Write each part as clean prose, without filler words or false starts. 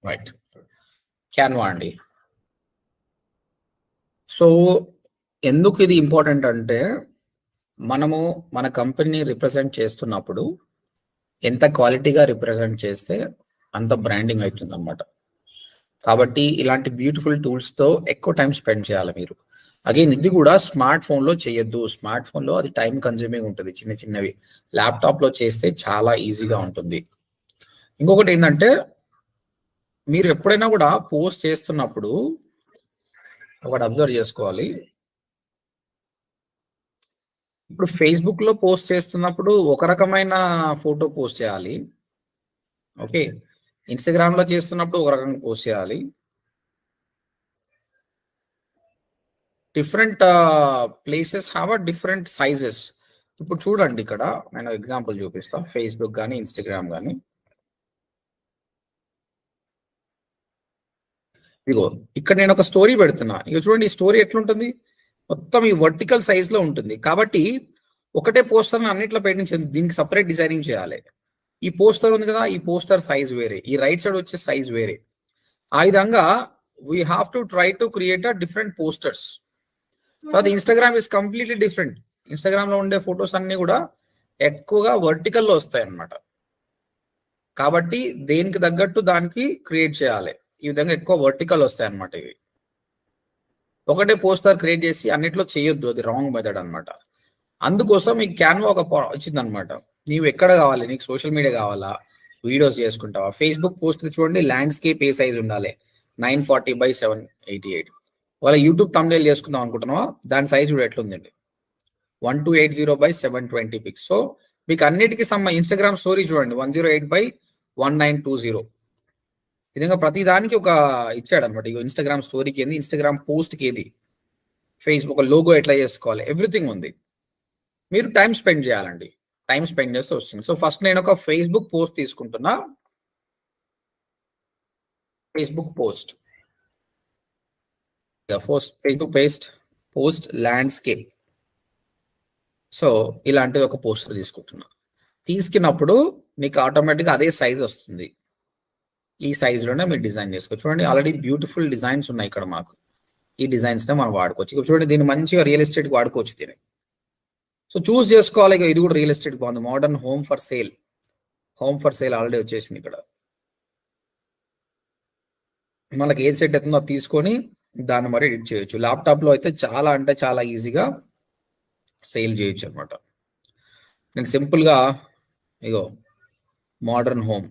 Right. Canva అండి. So ఎందుకు ఇది ఇంపార్టెంట్ అంటే, మనము మన కంపెనీని రిప్రజెంట్ చేస్తున్నప్పుడు ఎంత క్వాలిటీగా రిప్రజెంట్ చేస్తే అంత బ్రాండింగ్ అవుతుంది అన్నమాట. కాబట్టి ఇలాంటి బ్యూటిఫుల్ టూల్స్తో ఎక్కువ టైం స్పెండ్ చేయాలి మీరు. అగైన్ ఇది కూడా స్మార్ట్ ఫోన్లో చేయొద్దు. స్మార్ట్ ఫోన్లో అది టైం కన్జ్యూమింగ్ ఉంటుంది, చిన్న చిన్నవి. ల్యాప్టాప్లో చేస్తే చాలా ఈజీగా ఉంటుంది. ఇంకొకటి ఏంటంటే, మీరు ఎప్పుడైనా కూడా పోస్ట్ చేస్తున్నప్పుడు ఒకటి అబ్జర్వ్ చేసుకోవాలి. ఇప్పుడు ఫేస్బుక్లో పోస్ట్ చేస్తున్నప్పుడు ఒక రకమైన ఫోటో పోస్ట్ చేయాలి. ఓకే, ఇన్స్టాగ్రామ్లో చేస్తున్నప్పుడు ఒక రకంగా పోస్ట్ చేయాలి. Different places have a different sizes. ఇప్పుడు చూడండి, ఇక్కడ నేను ఎగ్జాంపుల్ చూపిస్తాను. ఫేస్బుక్ కానీ ఇన్స్టాగ్రామ్ కానీ, ఇగో ఇక్కడ నేను ఒక స్టోరీ పెడుతున్నా. ఇక చూడండి, ఈ స్టోరీ ఎట్లుంటుంది, మొత్తం ఈ వర్టికల్ సైజ్ లో ఉంటుంది. కాబట్టి ఒకటే పోస్టర్ అన్నిట్లో పెట్టించింది, దీనికి సపరేట్ డిజైనింగ్ చేయాలి. ఈ పోస్టర్ ఉంది కదా, ఈ పోస్టర్ సైజ్ వేరే, ఈ రైట్ సైడ్ వచ్చే సైజ్ వేరే. ఆ విధంగా we have to try to create a different posters. తర్వాత Instagram is completely different. Instagram లో ఉండే ఫొటోస్ అన్ని కూడా ఎక్కువగా వర్టికల్లో వస్తాయి అన్నమాట. కాబట్టి దేనికి తగ్గట్టు దానికి క్రియేట్ చేయాలి. ఈ విధంగా ఎక్కువ వర్టికల్ వస్తాయి అన్నమాట. ఇవి ఒకటే పోస్టర్ క్రియేట్ చేసి అన్నిట్లో చేయొద్దు, అది రాంగ్ మెథడ్ అనమాట. అందుకోసం మీకు క్యాన్వా ఒక వచ్చిందనమాట. నీవు ఎక్కడ కావాలి, నీకు సోషల్ మీడియా కావాలా, వీడియోస్ చేసుకుంటావా, ఫేస్బుక్ పోస్ట్ చూడండి, ల్యాండ్స్కేప్ ఏ సైజ్ ఉండాలి, 940x788. వాళ్ళ యూట్యూబ్ తమ్నెయిల్ చేసుకుందాం అనుకుంటున్నావా, దాని సైజ్ కూడా ఎట్లుందండి, 1280x720 పిక్స్. సో మీకు అన్నిటికీ ఇన్స్టాగ్రామ్ స్టోరీ చూడండి, 108x1920. విధంగా ప్రతి దానికి ఒక ఇచ్చాడు అనమాట. ఇక ఇన్స్టాగ్రామ్ స్టోరీకి ఏంది, ఇన్స్టాగ్రామ్ పోస్ట్కి ఏది, ఫేస్బుక్ లోగో ఎట్లా చేసుకోవాలి, ఎవ్రీథింగ్ ఉంది. మీరు టైం స్పెండ్ చేయాలండి, టైం స్పెండ్ చేస్తే వస్తుంది. సో ఫస్ట్ నేను ఒక ఫేస్బుక్ పోస్ట్ తీసుకుంటున్నా. Facebook post, Facebook post landscape. So ఇలాంటిది ఒక పోస్టర్ తీసుకుంటున్నా. తీసుకున్నప్పుడు మీకు ఆటోమేటిక్గా అదే సైజ్ వస్తుంది. ఈ సైజులోనే మీరు డిజైన్ చేసుకోవచ్చు. చూడండి, ఆల్రెడీ బ్యూటిఫుల్ డిజైన్స్ ఉన్నాయి ఇక్కడ మాకు. ఈ డిజైన్స్నే మనం వాడుకోవచ్చు. ఇక చూడండి, దీన్ని మంచిగా రియల్ ఎస్టేట్కి వాడుకోవచ్చు దీన్ని. సో చూస్ చేసుకోవాలి. ఇక ఇది కూడా రియల్ ఎస్టేట్ బాగుంది, modern home for sale. Home for sale already వచ్చేసింది ఇక్కడ. మనకి ఏది సెట్ అవుతుందో అది తీసుకొని దాన్ని మరి ఎడిట్ చేయొచ్చు. ల్యాప్టాప్లో అయితే చాలా అంటే చాలా ఈజీగా సేల్ చేయొచ్చు అనమాట. నేను సింపుల్గా ఇగో మోడర్న్ హోమ్,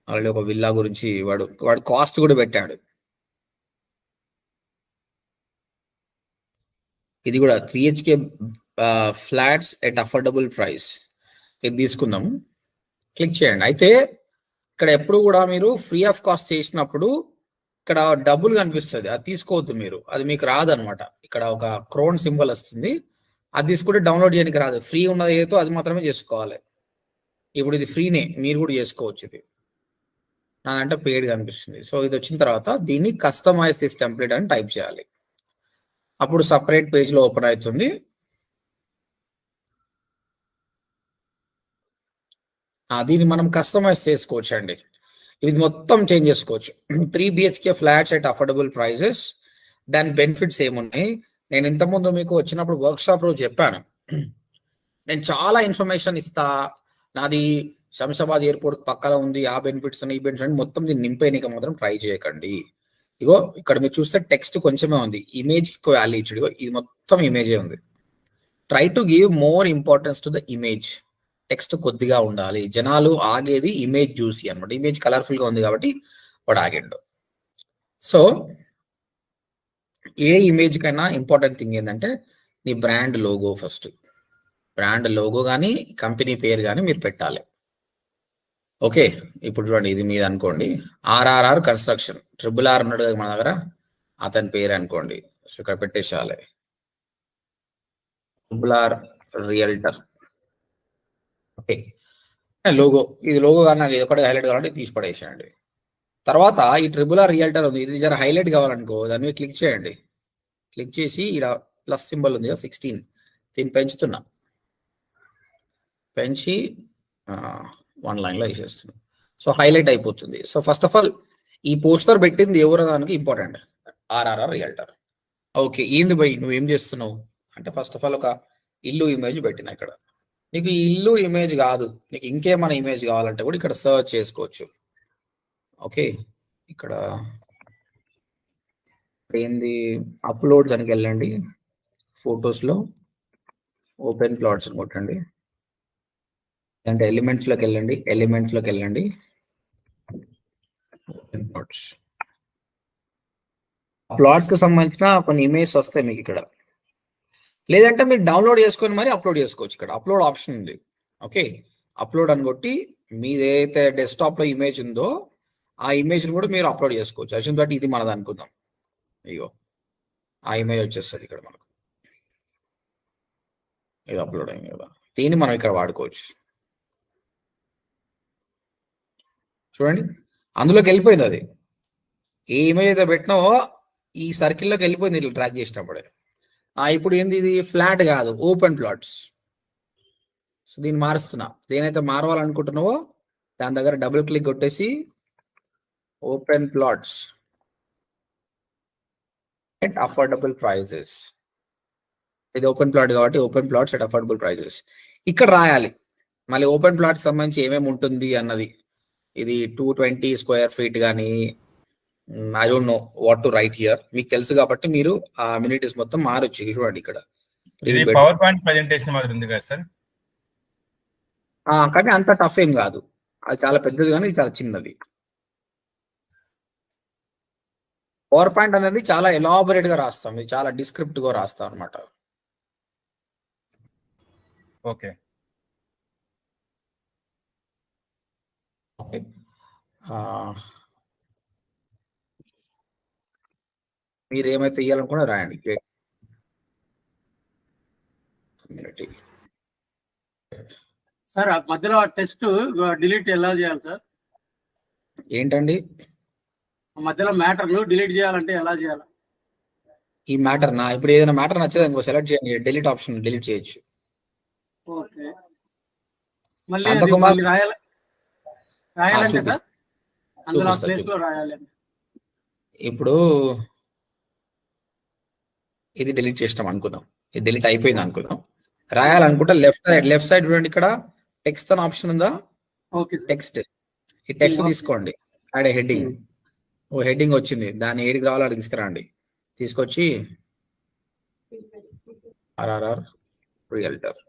ఆల్రెడీ ఒక విల్లా గురించి వాడు కాస్ట్ కూడా పెట్టాడు. ఇది కూడా 3HK flats at affordable price. ఇది తీసుకుందాం, క్లిక్ చేయండి. అయితే ఇక్కడ ఎప్పుడు కూడా మీరు ఫ్రీ ఆఫ్ కాస్ట్ చేసినప్పుడు ఇక్కడ డబ్బులు కనిపిస్తుంది, అది తీసుకోవద్దు మీరు, అది మీకు రాదనమాట. ఇక్కడ ఒక క్రోన్ సింబల్ వస్తుంది, అది తీసుకుంటే డౌన్లోడ్ చేయడానికి రాదు. ఫ్రీ ఉన్నది ఏదో అది మాత్రమే చేసుకోవాలి. ఇప్పుడు ఇది ఫ్రీనే, మీరు కూడా చేసుకోవచ్చు. ఇది నాదంటే పెయిడ్ కనిపిస్తుంది. సో ఇది వచ్చిన తర్వాత దీన్ని కస్టమైజ్ దిస్ టెంప్లెట్ అని టైప్ చేయాలి. అప్పుడు సపరేట్ పేజ్లో ఓపెన్ అవుతుంది. దీన్ని మనం కస్టమైజ్ చేసుకోవచ్చు అండి. ఇది మొత్తం చేంజ్ చేసుకోవచ్చు. 3 BHK flats at affordable prices. దాని బెనిఫిట్స్ ఏమున్నాయి, నేను ఇంతకుముందు మీకు వచ్చినప్పుడు వర్క్షాప్ రోజు చెప్పాను. నేను చాలా ఇన్ఫర్మేషన్ ఇస్తా, నాది శంషాబాద్ ఎయిర్పోర్ట్ పక్కన ఉంది, ఆ బెనిఫిట్స్ ఉన్నాయి, ఈ బెనిఫిట్స్ అని మొత్తం దీన్ని నింపేయడానికి మాత్రం ట్రై చేయకండి. ఇగో ఇక్కడ మీరు చూస్తే టెక్స్ట్ కొంచెమే ఉంది, ఇమేజ్కి వాల్యూ ఇచ్చుడు. ఇది మొత్తం ఇమేజే ఉంది. Try to give more importance to the image. Text కొద్దిగా ఉండాలి. జనాలు ఆగేది ఇమేజ్ చూసి అనమాట. ఇమేజ్ కలర్ఫుల్గా ఉంది కాబట్టి వాడు ఆగిండు. సో ఏ ఇమేజ్ కైనా ఇంపార్టెంట్ థింగ్ ఏంటంటే నీ brand logo. First brand logo కానీ కంపెనీ పేరు కానీ మీరు పెట్టాలి. ఓకే, ఇప్పుడు చూడండి, ఇది మీద అనుకోండి, RRR కన్స్ట్రక్షన్, RRR ఉన్నాడు కదా మన దగ్గర, అతని పేరు అనుకోండి. సో ఇక్కడ పెట్టేసేయాలి, RRR రియల్టర్. ఓకే, లోగో, ఇది లోగో కానీ నాకు ఒకటి హైలైట్ కావాలంటే తీసి పడేసేయండి. తర్వాత ఈ RRR రియల్టర్ ఉంది, ఇది జర హైలైట్ కావాలనుకో దాని మీద క్లిక్ చేయండి. క్లిక్ చేసి ఇక్కడ ప్లస్ సింబల్ ఉంది కదా 16, దీన్ని పెంచుతున్నా, పెంచి 1 లైన్లో వేసేస్తున్నా. సో హైలైట్ అయిపోతుంది. సో ఫస్ట్ ఆఫ్ ఆల్ ఈ పోస్టర్ పెట్టింది ఎవరు దానికి ఇంపార్టెంట్, ఆర్ఆర్ఆర్ రియల్టర్. ఓకే, ఏంది బై నువ్వేం చేస్తున్నావు అంటే ఫస్ట్ ఆఫ్ ఆల్ ఒక ఇల్లు ఇమేజ్ పెట్టిన ఇక్కడ. నీకు ఈ ఇల్లు ఇమేజ్ కాదు, నీకు ఇంకేమైనా ఇమేజ్ కావాలంటే కూడా ఇక్కడ సర్చ్ చేసుకోవచ్చు. ఓకే, ఇక్కడ ఏంది అప్లోడ్స్ అని వెళ్ళండి, ఫొటోస్లో ఓపెన్ ప్లాట్స్ అని కొట్టండి, అంటే ఎలిమెంట్స్లోకి వెళ్ళండి, ఎలిమెంట్స్లోకి వెళ్ళండి, ఓపెన్ ప్లాట్స్. ప్లాట్స్కి సంబంధించిన కొన్ని ఇమేజ్ వస్తాయి మీకు ఇక్కడ, లేదంటే మీరు డౌన్లోడ్ చేసుకొని మరి అప్లోడ్ చేసుకోవచ్చు. ఇక్కడ అప్లోడ్ ఆప్షన్ ఉంది. ఓకే, అప్లోడ్ అని కొట్టి మీది ఏదైతే డెస్క్టాప్లో ఇమేజ్ ఉందో ఆ ఇమేజ్ని కూడా మీరు అప్లోడ్ చేసుకోవచ్చు. అసలు బట్టి ఇది మనది అనుకుందాం, ఇగో ఆ ఇమేజ్ వచ్చేస్తుంది ఇక్కడ మనకు, ఇది అప్లోడ్ అయింది కదా, దీన్ని మనం ఇక్కడ వాడుకోవచ్చు. చూడండి అందులోకి వెళ్ళిపోయింది, అది ఏ ఇమేజ్ అయితే పెట్టినావో ఈ సర్కిల్లోకి వెళ్ళిపోయింది ఇట్లా ట్రాక్ చేసినప్పుడే. ఇప్పుడు ఏంది, ఇది ఫ్లాట్ కాదు, ఓపెన్ ప్లాట్స్. సో దీన్ని మారుస్తున్నా, దేనైతే మారవాలనుకుంటున్నావో దాని దగ్గర డబుల్ క్లిక్ కొట్టేసి open plots at affordable prices. ఇది ఓపెన్ ప్లాట్ కాబట్టి open plots at affordable prices ఇక్కడ రాయాలి. మళ్ళీ ఓపెన్ ప్లాట్స్ సంబంధించి ఏమేమి ఉంటుంది అన్నది, ఇది 220 స్క్వేర్ ఫీట్ కానీ I don't know what to right here. మీకు తెలుసు కాబట్టి మీరు ఆ అమ్యూనిటీస్ మొత్తం మారొచ్చు. చూడండి ఇక్కడ పవర్ పాయింట్ ప్రెజెంటేషన్ మాదిరి ఉంది కదా సార్, కానీ అంత టఫ్ ఏం కాదు, అది చాలా పెద్దది కానీ ఇది చాలా చిన్నది. పవర్ పాయింట్ అనేది చాలా ఎలాబొరేట్ గా రాస్తాం, ఇది చాలా డిస్క్రిప్ట్ గా రాస్తాం అనమాట. ఓకే మీరు ఏమైతే ఇవ్వాలనుకున్నా రాయండి. సార్ మధ్యలో టెక్స్ట్ డిలీట్ ఎలా చేయాలి సార్? ఏంటండి మధ్యలో మ్యాటర్ ను డిలీట్ చేయాలంటే ఎలా చేయాలి? ఈ మ్యాటర్ నా ఇప్పుడు ఏదైనా మ్యాటర్ నచ్చదు ఇంకో సెలెక్ట్ చేయండి, డిలీట్ ఆప్షన్ డిలీట్ చేయొచ్చు. ఓకే, మళ్ళీ రాయాలంటే సార్ అందులో ప్లేస్ లో రాయాలి. ఇప్పుడు ఇది డిలీట్ చేసినాం అనుకుందాం, ఇది డిలీట్ అయిపోయింది అనుకుందాం. రాయాలనుకుంటే లెఫ్ట్ సైడ్ చూడండి, ఇక్కడ టెక్స్ట్ అని ఆప్షన్ ఉందా? టెక్స్ట్, ఈ టెక్స్ట్ తీసుకోండి, యాడ్ హెడ్డింగ్. ఓ హెడ్డింగ్ వచ్చింది, దాన్ని ఏడికి రావాలో అది తీసుకురండి, తీసుకొచ్చి ఆర్ఆర్ఆర్ రియల్టర్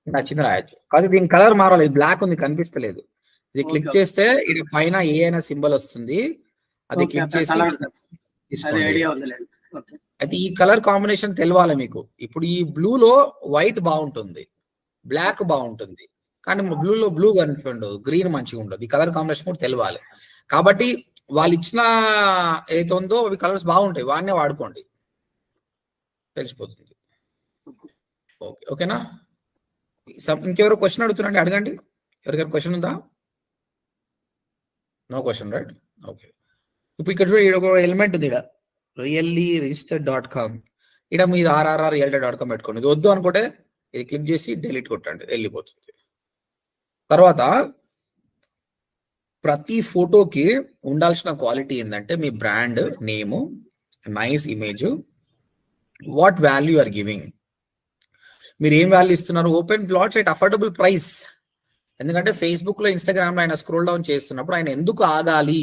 నచ్చింది రాయొచ్చు. కానీ దీని కలర్ మారాలి, బ్లాక్ ఉంది కనిపిస్తలేదు. ఇది క్లిక్ చేస్తే ఇది పైన ఏ అయినా సింబల్ వస్తుంది, అది క్లిక్ చేసి తీసుకోండి. అయితే ఈ కలర్ కాంబినేషన్ తెలవాలి మీకు. ఇప్పుడు ఈ బ్లూలో వైట్ బాగుంటుంది, బ్లాక్ బాగుంటుంది, కానీ బ్లూలో బ్లూ కనిపించదు, గ్రీన్ మంచిగా ఉండదు. ఈ కలర్ కాంబినేషన్ కూడా తెలవాలి. కాబట్టి వాళ్ళు ఇచ్చిన ఏదైతే ఉందో అవి కలర్స్ బాగుంటాయి, వాడినే వాడుకోండి, తెలిసిపోతుంది. ఓకే, ఓకేనా? ఇంకెవరో క్వశ్చన్ అడుగుతున్నాండి, అడగండి. ఎవరికైనా క్వశ్చన్ ఉందా? No question, right? ఓకే, ఇప్పుడు ఇక్కడ చూడండి, ఒక ఎలిమెంట్ ఉంది, ఇక్కడ reallyregistered.com, ఇక్కడ మీరు rrrrealtor.com పెట్టుకోండి. ఇది వద్దు అనుకుంటే ఇది క్లిక్ చేసి డిలీట్ కొట్టండి, వెళ్ళిపోతుంది. తర్వాత ప్రతి ఫోటోకి ఉండాల్సిన క్వాలిటీ ఏంటంటే మీ brand name, nice image, what value are giving, మీరు ఏం వాల్యూ ఇస్తున్నారు. Open plots at affordable price. ఎందుకంటే ఫేస్బుక్ లో, ఇన్స్టాగ్రామ్ లో ఆయన స్క్రోల్ డౌన్ చేస్తున్నప్పుడు ఆయన ఎందుకు ఆగాలి,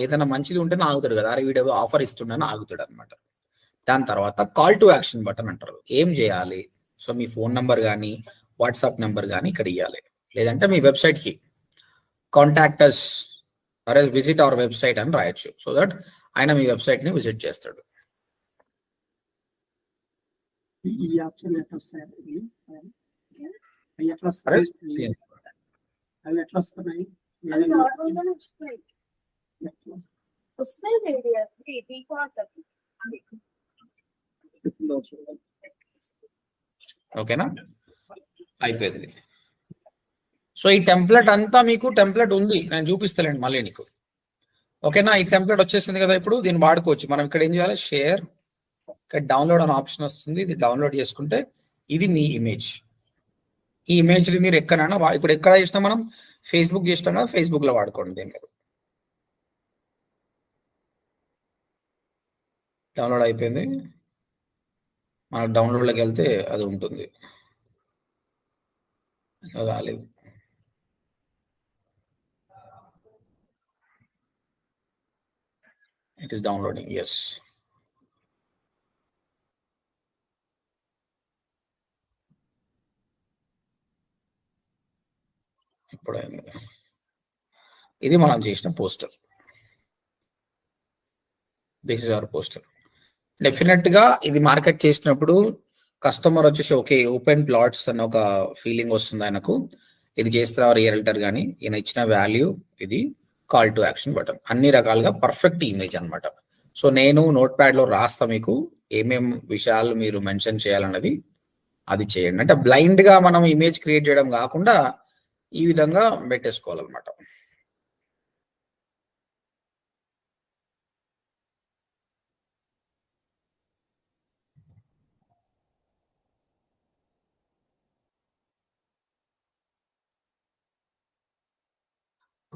ఏదైనా మంచిది ఉంటేనే ఆగుతాడు కదా, అరే వీడియో ఆఫర్ ఇస్తుండని ఆగుతాడు అనమాట. దాని తర్వాత కాల్ టు యాక్షన్ బటన్ అంటారు, ఏం చేయాలి. సో మీ ఫోన్ నెంబర్ కానీ వాట్సాప్ నెంబర్ కానీ ఇక్కడ ఇవ్వాలి, లేదంటే మీ వెబ్సైట్ కి contact us or visit our website అని రాయొచ్చు. సో దట్ ఆయన మీ వెబ్సైట్ ని విజిట్ చేస్తాడు. ఓకేనా, అయిపోయింది. సో ఈ టెంప్లెట్ అంతా మీకు టెంప్లెట్ ఉంది, నేను చూపిస్తానండి మళ్ళీ నీకు. ఓకేనా, ఈ టెంప్లెట్ వచ్చేసింది కదా, ఇప్పుడు దీన్ని వాడుకోవచ్చు. మనం ఇక్కడ ఏం చేయాలి, షేర్, ఇక్కడ డౌన్లోడ్ అనే ఆప్షన్ వస్తుంది, ఇది డౌన్లోడ్ చేసుకుంటే ఇది మీ ఇమేజ్. ఈ ఇమేజ్ మీరు ఎక్కడైనా ఇప్పుడు ఎక్కడ చేసినా మనం ఫేస్బుక్ చేసినా ఫేస్బుక్ లో వాడుకోండి. దీని డౌన్లోడ్ అయిపోయింది. మనకు డౌన్లోడ్లోకి వెళ్తే అది ఉంటుంది. రాలేదు. It is downloading. ఎస్, ఇప్పుడైంది. ఇది మనం చేసిన poster. This is our poster. Definite గా ఇది మార్కెట్ చేసినప్పుడు కస్టమర్ వచ్చేసి ఓకే ఓపెన్ ప్లాట్స్ అన్న ఒక ఫీలింగ్ వస్తుంది ఆయనకు. ఇది చేస్తున్న రియల్టర్ కానీ ఈయన ఇచ్చిన వాల్యూ, ఇది కాల్ టు యాక్షన్ బటన్, అన్ని రకాలుగా పర్ఫెక్ట్ ఇమేజ్ అనమాట. సో నేను నోట్ ప్యాడ్ లో రాస్తా మీకు ఏమేం విషయాలు మీరు మెన్షన్ చేయాలన్నది, అది చేయండి. అంటే బ్లైండ్ గా మనం ఇమేజ్ క్రియేట్ చేయడం కాకుండా ఈ విధంగా పెట్టేసుకోవాలన్నమాట.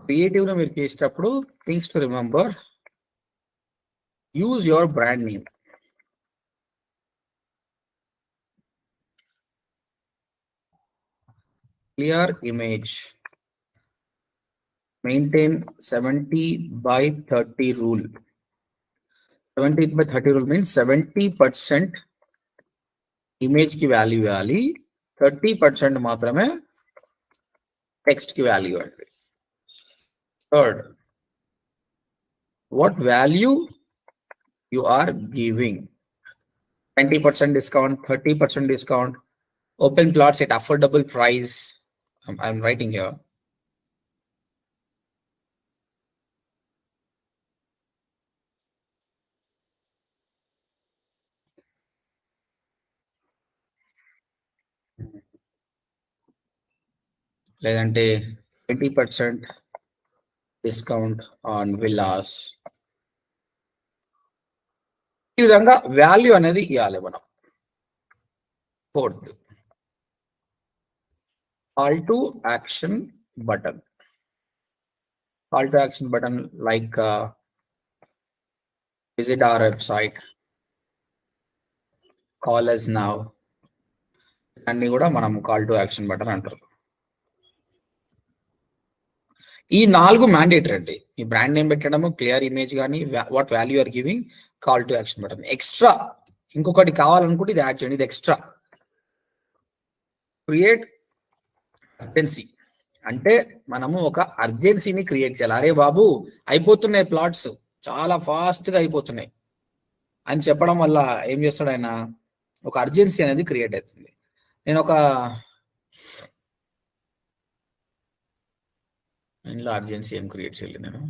క్రియేటివ్ గా మీరు చేసేటప్పుడు things to remember, use your brand name. Clear image. Maintain 70/30 rule. 70/30 rule means 70% image की value इవ్వాలి, 30% మాత్రమే text की value ఇవ్వాలి. Third, what value you are giving. 20% discount, 30% discount, open plots at affordable price. I'm writing here. లేదంటే 20% discount on villas. ఈ విధంగా value అనేది ఇవ్వాలి మనం. Fourth, call to action button. Call to action button like visit our website, call us now, అన్ని కూడా మనం call to action button అంటారు. ఈ 4 మ్యాండేటరీ అండి. ఈ బ్రాండ్ నేమ్ పెట్టడము, క్లియర్ ఇమేజ్ కానీ, what value are giving, call to action button. Extra ఇంకొకటి కావాలనుకుంటే ఇది యాడ్ చేయండి, ఇది ఎక్స్ట్రా. క్రియేట్ అర్జెన్సీ, అంటే మనము ఒక అర్జెన్సీని క్రియేట్ చేయాలి. అరే బాబు అయిపోతున్నాయి ప్లాట్స్, చాలా ఫాస్ట్ గా అయిపోతున్నాయి అని చెప్పడం వల్ల ఏం చేస్తాడు ఆయన, ఒక అర్జెన్సీ అనేది క్రియేట్ అవుతుంది. నేను ఒక ఇంట్లో అర్జెన్సీ ఏం క్రియేట్ చేయలేదు నేను.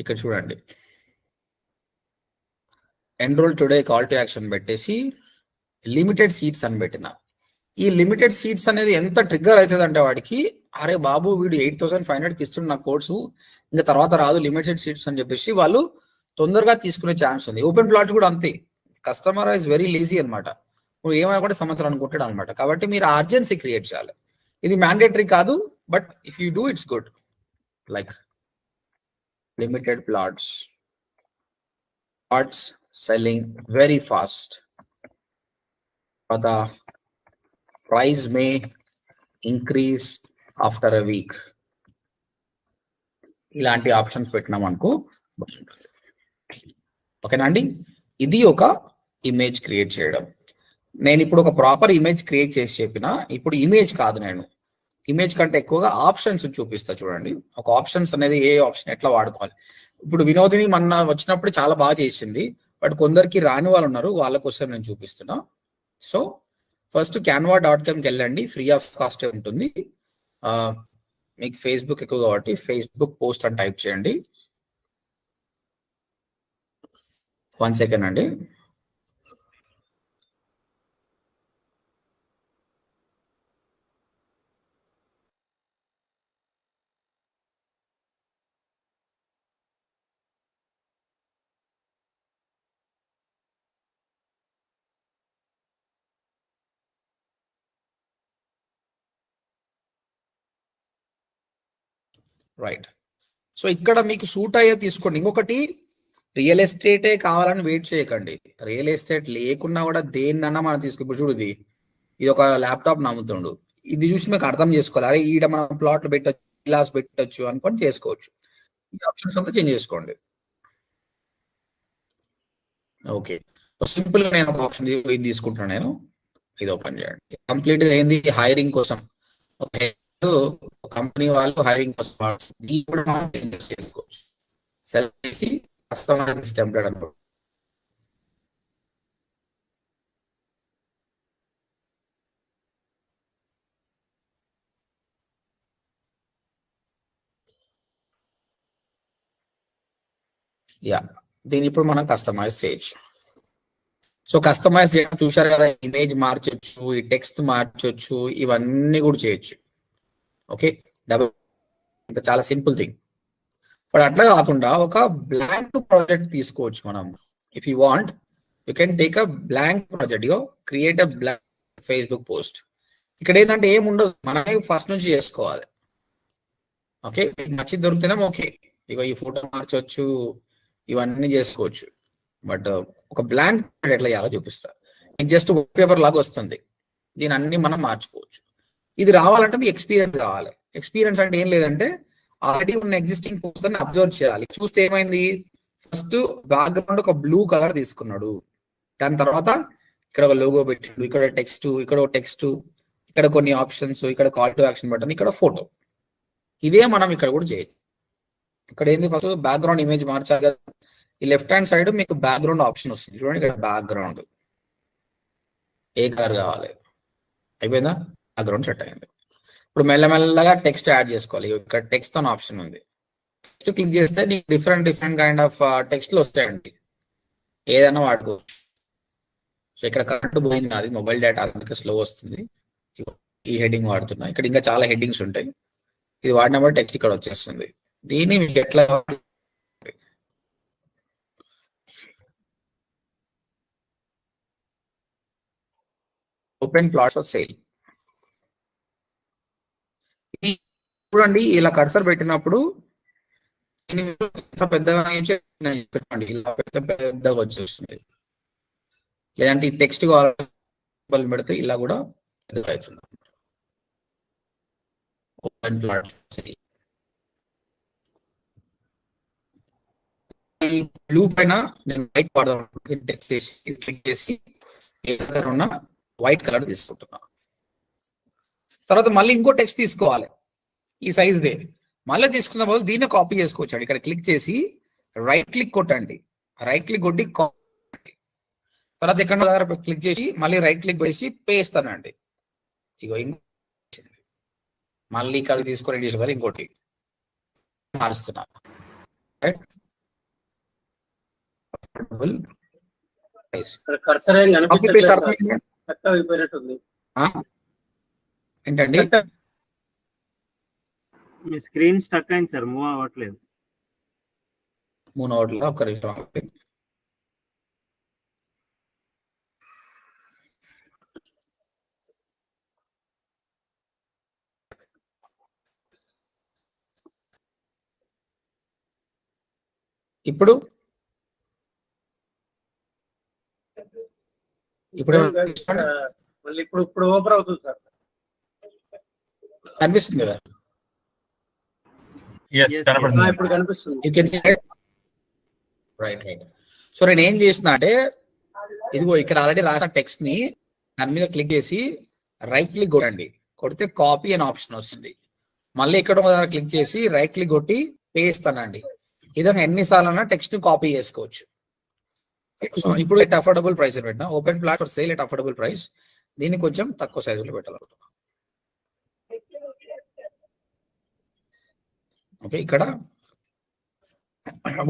ఇక్కడ చూడండి, enrol today call to action పెట్టేసి లిమిటెడ్ సీట్స్ అని పెట్టిన. ఈ లిమిటెడ్ సీట్స్ అనేది ఎంత ట్రిగ్గర్ అవుతుంది అంటే వాడికి, అరే బాబు వీడు 8,500కి ఇస్తున్న నా కోర్సు, ఇంకా తర్వాత రాదు లిమిటెడ్ సీట్స్ అని చెప్పేసి వాళ్ళు తొందరగా తీసుకునే ఛాన్స్ ఉంది. ఓపెన్ ప్లాట్ కూడా అంతే, కస్టమర్ ఇస్ వెరీ లేజీ అనమాట. నువ్వు ఏమైనా కూడా సంవత్సరం అనుకుంటాడు అనమాట. కాబట్టి మీరు అర్జెన్సీ క్రియేట్ చేయాలి. ఇది మ్యాండేటరీ కాదు, but if you do it's good. Like limited plots selling very fast, but the price may increase after a week. ఇలాంటి ఆప్షన్స్ పెట్టినాం అనుకో బాగుంటుంది. ఓకేనా అండి, ఇది ఒక ఇమేజ్ క్రియేట్ చేయడం. నేను ఇప్పుడు ఒక ప్రాపర్ ఇమేజ్ క్రియేట్ చేసి చెప్పిన, ఇప్పుడు ఇమేజ్ కాదు, నేను ఇమేజ్ కంటే ఎక్కువగా ఆప్షన్స్ చూపిస్తా. చూడండి, ఒక ఆప్షన్స్ అనేది ఏ ఆప్షన్ ఎట్లా వాడుకోవాలి. ఇప్పుడు వినోదిని మొన్న వచ్చినప్పుడు చాలా బాగా చేసింది, బట్ కొందరికి రాని వాళ్ళు ఉన్నారు, వాళ్ళ కోసం నేను చూపిస్తున్నా. సో ఫస్ట్ canva.comకి వెళ్ళండి, ఫ్రీ ఆఫ్ కాస్ట్ ఉంటుంది. మీకు ఫేస్బుక్ ఎక్కువ కాబట్టి ఫేస్బుక్ పోస్ట్ అని టైప్ చేయండి. 1 సెకండ్ అండి. రైట్. సో ఇక్కడ మీకు సూట్ అయ్యే తీసుకోండి. ఇంకొకటి, రియల్ ఎస్టేటే కావాలని వెయిట్ చేయకండి. రియల్ ఎస్టేట్ లేకున్నా కూడా దేన్నన్నా మనం తీసుకో. ఇప్పుడు చూడు, ఇది ఒక ల్యాప్టాప్ నమ్ముతుండు, ఇది చూసి మీకు అర్థం చేసుకోవాలి. అరే ఈడ మనం ప్లాట్లు పెట్టచ్చు, విలాస్ పెట్టచ్చు అనుకొని చేసుకోవచ్చు. ఈ ఆప్షన్స్ అంతా చేంజ్ చేసుకోండి. ఓకే, సింపుల్ గా నేను ఒక ఆప్షన్ ఇది తీసుకుంటున్నాను. నేను ఇది ఓపెన్ చేయండి. కంప్లీట్ గా ఏంది, హైరింగ్ కోసం. ఓకే, కంపెనీ వాళ్ళు హైరింగ్ కోసం కూడా మనం చేంజెస్ చేసుకోవచ్చు. సెలెక్ట్ చేసి కస్టమైజ్ టెంప్లెట్ అనుకో. యా, దీన్ని ఇప్పుడు మనం కస్టమైజ్ చేయొచ్చు. సో కస్టమైజ్ చేయడం చూసారు కదా, ఇమేజ్ మార్చొచ్చు, ఈ టెక్స్ట్ మార్చొచ్చు, ఇవన్నీ కూడా చేయొచ్చు. ఓకే, చాలా సింపుల్ థింగ్. బట్ అట్లా కాకుండా ఒక బ్లాంక్ ప్రాజెక్ట్ తీసుకోవచ్చు మనం. If you want, you can take a blank project, you create a blank Facebook post. ఇక్కడ ఏంటంటే ఏముండదు, మనమే ఫస్ట్ నుంచి చేసుకోవాలి. ఓకే, నచ్చి దొరికితేనే ఓకే, ఇక ఈ ఫోటో మార్చవచ్చు, ఇవన్నీ చేసుకోవచ్చు. బట్ ఒక బ్లాంక్ ఎట్లా చేయాలో చూపిస్తా. జస్ట్ పేపర్ లాగా వస్తుంది, దీని అన్ని మనం మార్చుకోవచ్చు. ఇది రావాలంటే మీ ఎక్స్పీరియన్స్ కావాలి. ఎక్స్పీరియన్స్ అంటే ఏం లేదంటే ఆల్రెడీ ఉన్న ఎగ్జిస్టింగ్ పోస్టర్ అబ్జర్వ్ చేయాలి. చూస్తే ఏమైంది, ఫస్ట్ బ్యాక్గ్రౌండ్ ఒక బ్లూ కలర్ తీసుకున్నాడు, దాని తర్వాత ఇక్కడ ఒక లోగో పెట్టిండు, ఇక్కడ టెక్స్ట్, ఇక్కడ టెక్స్ట్, ఇక్కడ కొన్ని ఆప్షన్స్, ఇక్కడ కాల్ టు యాక్షన్ బటన్, ఇక్కడ ఫోటో. ఇదే మనం ఇక్కడ కూడా చేయొచ్చు. ఇక్కడ ఏంది, ఫస్ట్ బ్యాక్గ్రౌండ్ ఇమేజ్ మార్చాలి కదా. ఈ లెఫ్ట్ హ్యాండ్ సైడ్ మీకు బ్యాక్గ్రౌండ్ ఆప్షన్ వస్తుంది చూడండి. ఇక్కడ బ్యాక్గ్రౌండ్ ఏ కలర్ కావాలి, అయిపోయిందా, బ్యాక్గ్రౌండ్ సెట్ అయింది. ఇప్పుడు మెల్లమెల్లగా టెక్స్ట్ యాడ్ చేసుకోవాలి. ఇక్కడ టెక్స్ట్ అని ఆప్షన్ ఉంది, టెక్స్ట్ క్లిక్ చేస్తే నీకు డిఫరెంట్ కైండ్ ఆఫ్ టెక్స్ట్లు వస్తాయండి, ఏదైనా వాడుకోవచ్చు. సో ఇక్కడ కరెంట్ పోయింది నాది, మొబైల్ డేటా అందుకే స్లో వస్తుంది. ఈ హెడ్డింగ్ వాడుతున్నా, ఇక్కడ ఇంకా చాలా హెడ్డింగ్స్ ఉంటాయి. ఇది వాడినప్పుడు టెక్స్ట్ ఇక్కడ వచ్చేస్తుంది. దీన్ని మీకు ఎట్లా ఓపెన్ ప్లాట్స్ ఫర్ సేల్. చూడండి, ఇలా కర్సర్ పెట్టినప్పుడు పెద్దగా పెట్టండి, ఇలా పెద్దగా వచ్చేస్తుంది. లేదంటే ఈ టెక్స్ట్ కావాలి పెడితే ఇలా కూడా పెద్దగా అవుతుంది. Open plot sale. ఈ బ్లూ పైన నేను వైట్ వాడదాం, టెక్స్ట్ చేసి క్లిక్ చేసి ఏ కలర్ ఉన్న వైట్ కలర్ తీసుకుంటున్నా. తర్వాత మళ్ళీ ఇంకో టెక్స్ట్ తీసుకోవాలి ఈ సైజ్ దే, మళ్ళీ తీసుకున్న బదులు దీన్ని కాపీ చేసుకోవచ్చు. ఇక్కడ క్లిక్ చేసి రైట్ క్లిక్ కొట్టండి, రైట్ క్లిక్ కొట్టి తర్వాత ఎక్కడ క్లిక్ చేసి మళ్ళీ రైట్ క్లిక్ చేసి పేస్ట్ అనండి. ఇగో మళ్ళీ ఇక్కడ తీసుకొని ఇంకోటి మారుస్తున్నా. ఏంటండి, మీ స్క్రీన్ స్టక్ అయింది సార్, మూవ్ అవ్వట్లేదు. మూవ్ అవ్వట్లేదు, ఒక్క నిమిషం. ఇప్పుడు మళ్ళీ ఇప్పుడు ఓపెన్ అవుతుంది సార్, కనిపిస్తుంది కదా. ఇప్పుడు కనిపిస్తుంది. రైట్. సో నేను ఏం చేసిన అంటే, ఇదిగో ఇక్కడ ఆల్రెడీ రాసిన టెక్స్ట్ ని దాని మీద క్లిక్ చేసి రైట్ క్లిక్ కొట్టండి, కొడితే కాపీ అనే ఆప్షన్ వస్తుంది. మళ్ళీ ఇక్కడ క్లిక్ చేసి రైట్ క్లిక్ కొట్టి పేస్ట్ అనండి. ఇదన్నా ఎన్నిసార్లు టెక్స్ట్ ని కాపీ చేసుకోవచ్చు. ఇప్పుడు ఎట్ అఫోర్డబుల్ ప్రైస్ పెట్టినా, open plot for sale at affordable price. దీన్ని కొంచెం తక్కువ సైజులో పెట్టాలనుకుంటున్నా. ఓకే, ఇక్కడ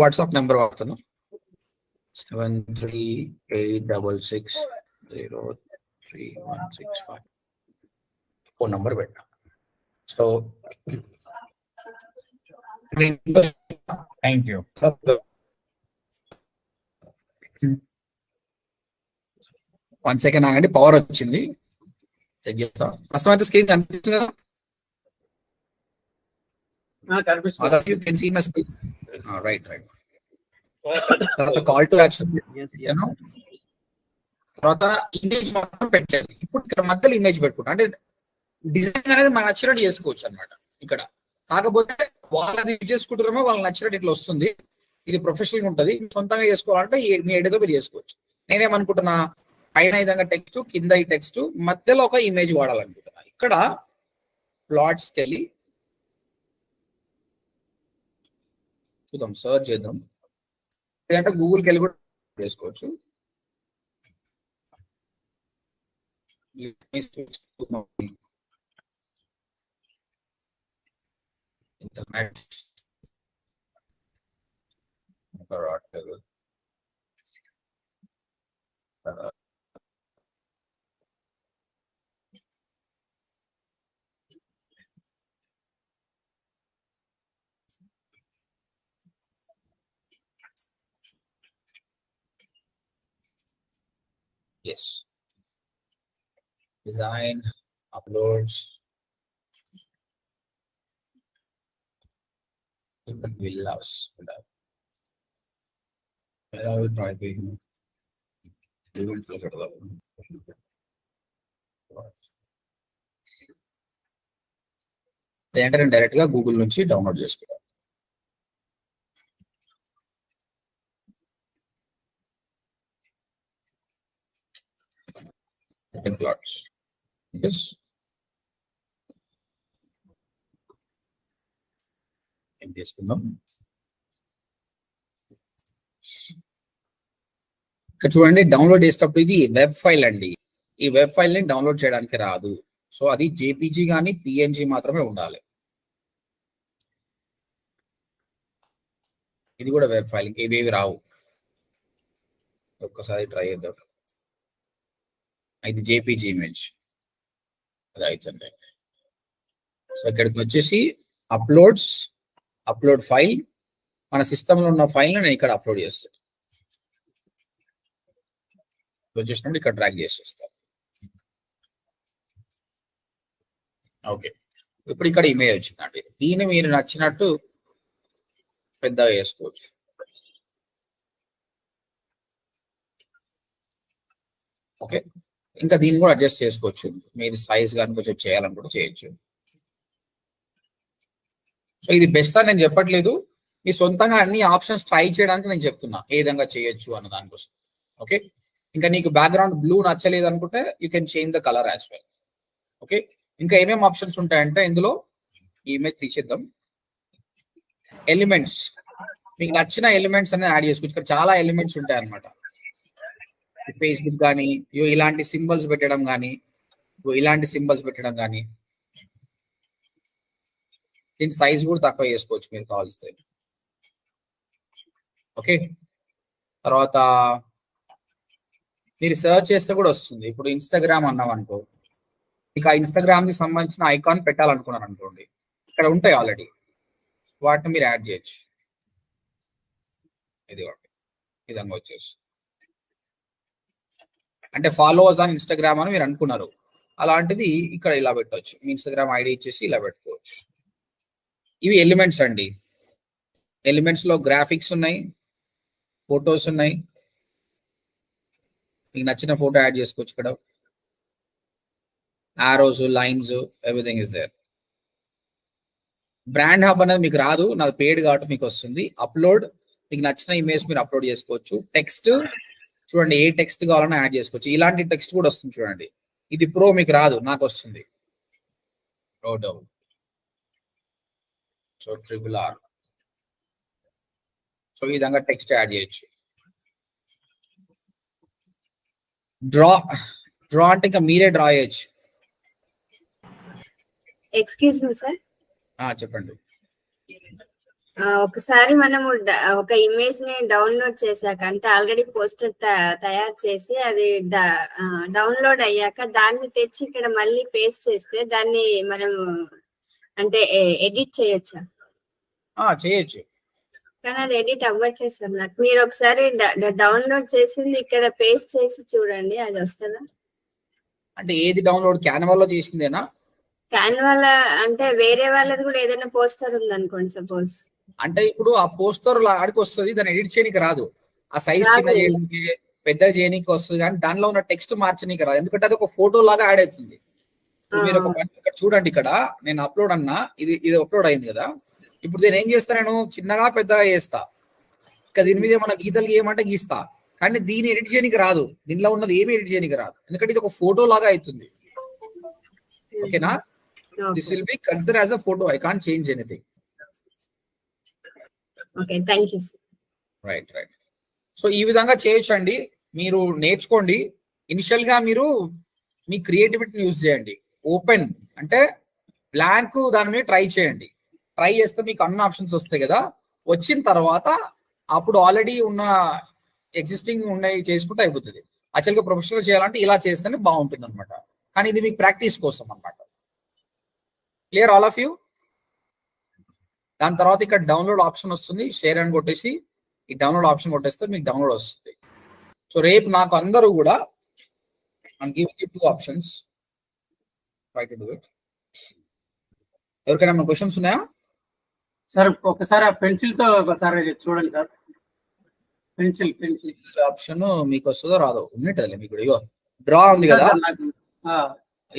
వాట్సాప్ నెంబర్ వాడుతున్నాం, 7386603165 ఫోన్ నెంబర్ పెట్టా. So thank you. 1 సెకండ్ ఆగండి, పవర్ వచ్చింది, చెక్ చేస్తా. ప్రస్తుతం అయితే స్క్రీన్ కనిపిస్తుంది కదా. కనిపిస్తుంది. you can see my screen. Right. తర్వాత కాల్ టు యాక్షన్ తర్వాత ఇమేజ్ మాత్రం పెట్టలేదు. ఇప్పుడు ఇక్కడ మధ్యలో ఇమేజ్ పెట్టుకుంటా, అంటే డిజైన్ అనేది మనకు నచ్చినట్టు చేసుకోవచ్చు అనమాట ఇక్కడ. కాకపోతే వాళ్ళది యూజ్ చేసుకుంటారేమో వాళ్ళకి నచ్చినట్టు ఇట్లా వస్తుంది. ఇది ప్రొఫెషనల్ గా ఉంటుంది. సొంతంగా చేసుకోవాలంటే మీ ఐడియాతో మీరు చేసుకోవచ్చు. నేనేమనుకుంటున్నా, పైన విధంగా టెక్స్ట్, కింద ఈ టెక్స్ట్, మధ్యలో ఒక ఇమేజ్ వాడాలనుకుంటున్నా. ఇక్కడ ప్లాట్స్కి వెళ్ళి చూద్దాం, సర్చ్ చేద్దాం. లేదంటే గూగుల్కి వెళ్ళి కూడా చేసుకోవచ్చు. Yes. Design, uploads. Villas. Where are we driving? లేదంటే డైరెక్ట్ గా గూగుల్ నుంచి డౌన్లోడ్ చేసుకుంటాం. Plots. Yes. ఏం తీసుకుందాం. ఇక్కడ చూడండి, డౌన్లోడ్ చేసేటప్పుడు ఇది వెబ్ ఫైల్ అండి. ఈ వెబ్ ఫైల్ ని డౌన్లోడ్ చేయడానికి రాదు. సో అది జేపీజీ కానీ పిఎన్జీ మాత్రమే ఉండాలి. ఇది కూడా వెబ్ ఫైల్, ఇంకేవేవి రావు. ఒక్కసారి ట్రై చేద్దాం. ఇది జేపీజీ ఇమేజ్, అది అవుతుంది. సో ఇక్కడికి వచ్చేసి అప్లోడ్ ఫైల్, మన సిస్టంలో ఉన్న ఫైల్ని నేను ఇక్కడ అప్లోడ్ చేస్తాను. వచ్చేసినప్పుడు ఇక్కడ డ్రాగ్ చేసేస్తాను. ఓకే, ఇప్పుడు ఇక్కడ ఇమేజ్ వచ్చిందండి. దీన్ని మీరు నచ్చినట్టు పెద్దగా చేసుకోవచ్చు. ఓకే, ఇంకా దీన్ని కూడా అడ్జస్ట్ చేసుకోవచ్చు. మీరు సైజ్ కానీ కొంచెం చేయాలనుకుంటే చేయొచ్చు. సో ఇది బెస్ట్ అని నేను చెప్పట్లేదు, మీ సొంతంగా అన్ని ఆప్షన్స్ ట్రై చేయడానికి నేను చెప్తున్నా ఏ విధంగా చేయొచ్చు అన్న దానికోసం. ఓకే, ఇంకా నీకు బ్యాక్గ్రౌండ్ బ్లూ నచ్చలేదు అనుకుంటే you can change the colour as well. Okay, ఇంకా ఏమేమి ఆప్షన్స్ ఉంటాయంటే ఇందులో ఈ ఇమేజ్ తీసేద్దాం. ఎలిమెంట్స్, మీకు నచ్చిన ఎలిమెంట్స్ అనేది యాడ్ చేసుకోవచ్చు. ఇక్కడ చాలా ఎలిమెంట్స్ ఉంటాయి అన్నమాట. ఫేస్బుక్ కానీ ఇలాంటి సింబల్స్ పెట్టడం కానీ, ఇలాంటి సింబల్స్ పెట్టడం కానీ. దీని సైజ్ కూడా తక్కువ చేసుకోవచ్చు మీరు కావాల్స్తే. ఓకే, తర్వాత మీరు సర్చ్ చేస్తే కూడా వస్తుంది. ఇప్పుడు ఇన్స్టాగ్రామ్ అన్నాం అనుకో, ఇక ఇన్స్టాగ్రామ్ కి సంబంధించిన ఐకాన్ పెట్టాలనుకున్నారు అనుకోండి, ఇక్కడ ఉంటాయి ఆల్రెడీ, వాటిని మీరు యాడ్ చేయొచ్చు. ఇది ఒకటి విధంగా వచ్చేసి, అంటే ఫాలోవర్స్ అని ఇన్స్టాగ్రామ్ అని మీరు అనుకున్నారు, అలాంటిది ఇక్కడ ఇలా పెట్టవచ్చు. మీ ఇన్స్టాగ్రామ్ ఐడి ఇచ్చేసి ఇలా పెట్టుకోవచ్చు. ఇవి ఎలిమెంట్స్ అండి. ఎలిమెంట్స్ లో గ్రాఫిక్స్ ఉన్నాయి, ఫొటోస్ ఉన్నాయి. మీకు నచ్చిన ఫోటో యాడ్ చేసుకోవచ్చు. ఇక్కడ arrows, lines, everything is there. Brand hub అనేది మీకు రాదు, నాది పెయిడ్ కాబట్టి మీకు వస్తుంది. అప్లోడ్, మీకు నచ్చిన ఇమేజ్ మీరు అప్లోడ్ చేసుకోవచ్చు. టెక్స్ట్ చూడండి, ఏ టెక్స్ట్ కావాలన్నా యాడ్ చేసుకోవచ్చు. ఇలాంటి టెక్స్ట్ కూడా వస్తుంది చూడండి. ఇది ప్రో మీకు రాదు, నాకు వస్తుంది. So RRR. సో ఈ విధంగా టెక్స్ట్ యాడ్ చేయొచ్చు. డ్రా అంటే ఇంకా మీరే డ్రా చేయొచ్చు. ఎక్స్క్యూజ్ మీ సార్, చెప్పండి. ఒకసారి మనము ఒక ఇమేజ్ ని డౌన్లోడ్ చేశాక, అంటే ఆల్రెడీ పోస్టర్ తయారు చేసి అది డౌన్లోడ్ అయ్యాక దాన్ని తెచ్చి ఇక్కడ మళ్ళీ పేస్ట్ చేస్తే దాన్ని మనం అంటే ఎడిట్ చేయొచ్చా? చేయొచ్చు, కానీ అది ఎడిట్ అవ్వట్లేదు సార్ నాకు. మీరు ఒకసారి డౌన్లోడ్ చేసింది ఇక్కడ పేస్ట్ చేసి చూడండి, అది వస్తుందా? అంటే ఏది డౌన్లోడ్, క్యాన్వాలో చేసిందేనా? క్యాన్వాల అంటే వేరే వాళ్ళది కూడా ఏదైనా పోస్టర్ ఉంది అనుకోండి సపోజ్. అంటే ఇప్పుడు ఆ పోస్టర్ ఆడికి వస్తుంది, దాన్ని ఎడిట్ చేయడానికి రాదు. ఆ సైజ్ చిన్న రాదు. చేయడానికి పెద్ద చేయడానికి వస్తుంది, కానీ దానిలో ఉన్న టెక్స్ట్ మార్చడానికి రాదు, ఎందుకంటే అది ఒక ఫోటో లాగా యాడ్ అవుతుంది. ఇప్పుడు మీరు ఒక పని ఇక్కడ చూడండి, ఇక్కడ నేను అప్లోడ్ అన్నా, ఇది అప్లోడ్ అయింది కదా. ఇప్పుడు నేను ఏం చేస్తా, నేను చిన్నగా పెద్దగా చేస్తా, ఇక దీని మీద ఏమన్నా గీతలు గీయమంటే గీస్తా, కానీ దీన్ని ఎడిట్ చేయడానికి రాదు, దీనిలో ఉన్నది ఏమి ఎడిట్ చేయడానికి రాదు, ఎందుకంటే ఇది ఒక ఫోటో లాగా అవుతుంది. ఓకేనా? This will be consider as a photo, I can't change anything. Okay, thank you. Right. So ఈ విధంగా చేయొచ్చండి, మీరు నేర్చుకోండి. ఇనిషియల్ గా మీరు మీ క్రియేటివిటీని యూజ్ చేయండి. ఓపెన్ అంటే బ్లాంక్ దాని మీద ట్రై చేయండి. ట్రై చేస్తే మీకు అన్ని ఆప్షన్స్ వస్తాయి కదా. వచ్చిన తర్వాత అప్పుడు ఆల్రెడీ ఉన్న ఎగ్జిస్టింగ్ ఉన్నాయి చేసుకుంటే అయిపోతుంది. యాక్చువల్గా ప్రొఫెషనల్ చేయాలంటే ఇలా చేస్తేనే బాగుంటుంది అనమాట, కానీ ఇది మీకు ప్రాక్టీస్ కోసం అనమాట. Clear all of you? దాని తర్వాత ఇక్కడ డౌన్లోడ్ ఆప్షన్ వస్తుంది, షేర్ అని కొట్టేసి ఈ డౌన్లోడ్ ఆప్షన్ కొట్టేస్తే మీకు డౌన్లోడ్ వస్తుంది. సో రేపు నాకు అందరూ కూడా giving you 2 options, try to do it. ఎవరికైనా క్వశ్చన్స్ ఉన్నాయా సార్? ఒకసారి ఆ పెన్సిల్ తో ఒకసారి చూడండి సార్. పెన్సిల్ ఆప్షన్ మీకు వస్తుందో రాదో ఉన్నట్టు మీకు. ఇగో డ్రా ఉంది కదా,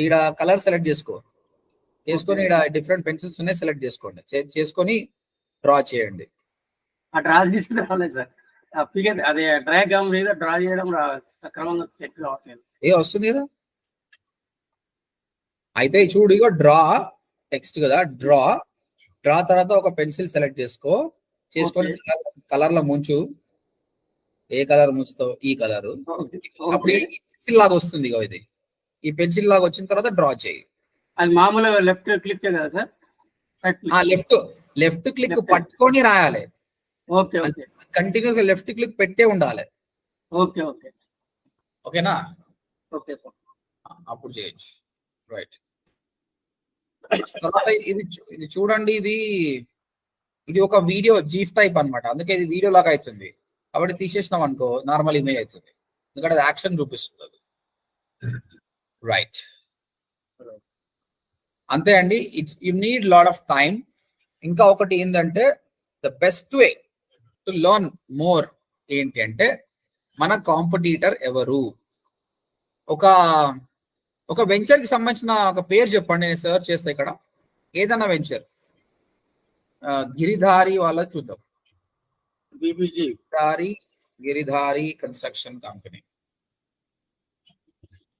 ఈడ కలర్ సెలెక్ట్ చేసుకొని ఈడ డిఫరెంట్ పెన్సిల్స్ ఉన్నాయి, సెలెక్ట్ చేసుకోండి, చేసుకొని డ్రా చేయండి. ఆ డ్రా తీసుకుని రాలేదు సార్. అదే డ్రాగ్ మీద డ్రా చేయడం సక్రమంగా చెక్ కావట్లేదు. వస్తుంది కదా. అయితే చూడు, ఇగో డ్రా టెక్స్ట్ కదా, డ్రా తర్వాత ఒక పెన్సిల్ సెలెక్ట్ చేసుకొని కలర్ లో ముంచు. ఏ కలర్ ముంచుతావు? ఈ కలర్. అప్పుడు ఈ పెన్సిల్ లాగా వస్తుంది. ఇగో ఇది ఈ పెన్సిల్ లాగా వచ్చిన తర్వాత డ్రా చేయి. అది మామూలు లెఫ్ట్ క్లిక్ కదా సార్? లెఫ్ట్ క్లిక్ పట్టుకొని రాయాలి. ఓకే, కంటిన్యూగా లెఫ్ట్ క్లిక్ పెట్టే ఉండాలి. ఓకేనా? ఓకే సార్, అప్పుడు చేయొచ్చు. రైట్. తర్వాత ఇది చూడండి, ఇది ఒక వీడియో జీఫ్ టైప్ అన్నమాట, అందుకే ఇది వీడియో లాగా అవుతుంది. కాబట్టి తీసేసినాం అనుకో నార్మల్ ఇమేజ్ అవుతుంది, ఎందుకంటే అది యాక్షన్ చూపిస్తుంది. రైట్, అంతే అండి. You need lot of time. ఇంకా ఒకటి ఏంటంటే the best way to learn more ఏంటి అంటే, మన కాంపిటీటర్ ఎవరు? ఒక వెంచర్ కి సంబంధించిన ఒక పేరు చెప్పండి, నేను సర్చ్ చేస్తా ఇక్కడ. ఏదన్నా వెంచర్, గిరిధారి వాళ్ళ చూద్దాం. Giridhari construction company,